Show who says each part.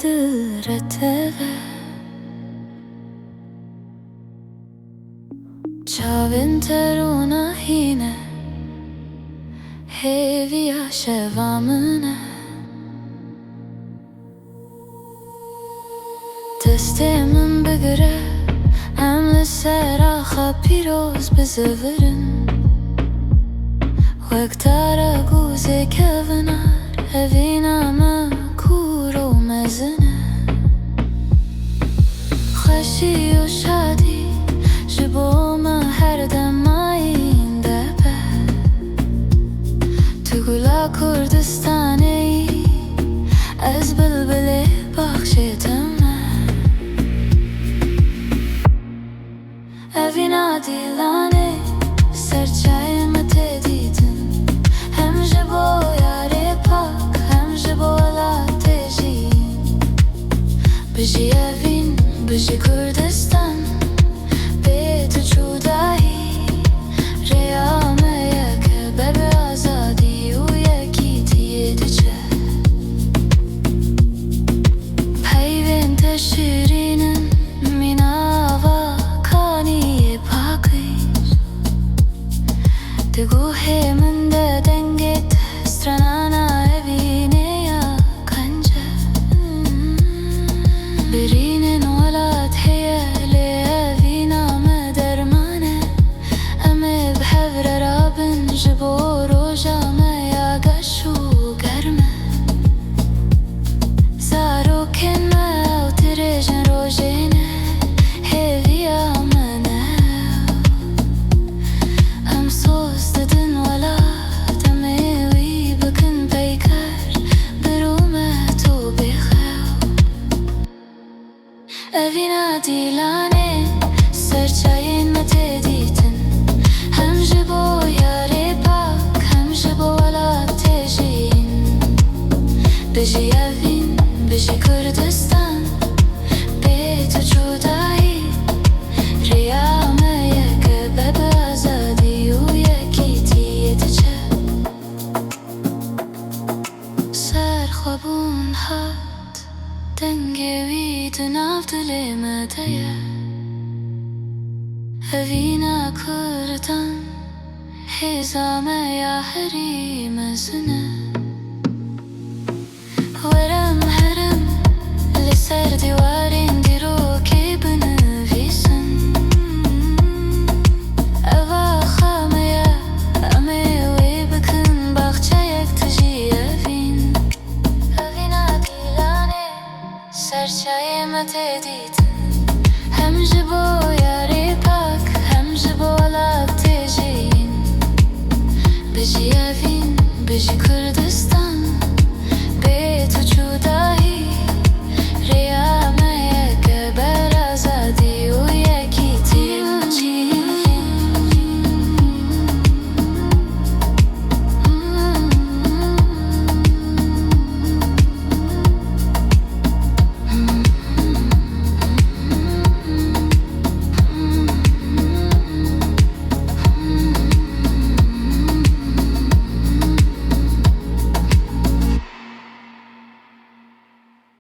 Speaker 1: درتغه Çavên ronahî hêvîya şeva min e Destê min bigire em li ser axa pîroz bizivirin Wek tara gûzê kevinar evîna me kûr û mezin e Xweşî û şadî ji bo me her demayîn debe Tu gula Kurdistanê ez bilbilê baxşê te me Evîna Dîlanê serçayên me tê dîtin Hem ji bo yarê pak hem ji bo welatê jîn Bijî evîn bijî Kurdistan bê tu çûdahî Rêya me yeke ber bi azadî û yekîtiyê diçe Peyvên te şîrînin mîna ava kaniyê pakîr Digû hê min de dengê te stranana evînê ya qence Birînin welat heye lê evîna me derman e Em ê bi hev re rabin ji bo roja me ya geş û germ e Zarokên me ew dirêjin rojê ne hêvîya me ne Em soz didin welat em ê wî bikin peyker birû me to bêxew Evîna Dîlanê serçayên me tê dîtin Hem ji bo yarê pak hem ji bo welatê jîn Bijî evîn bijî Kurdistan bê tu çûdahî Rêya me yeke ber bi azadî û yekîtiyê diçe Serxwebûn hat dengê wî di nav dilê me de ye Evîna Kurdan hêza me ya herî mezin e Werem herim li ser dîwarên dîrokê binivîsin Eva xa me ye em ê wê bikin baxçeyek tijî evîn Evîna Dîlanê serçayê me tê dîtin Hem ji bo yarê pak hem ji bo welatê jîn Bijî evîn bijî Kurdistan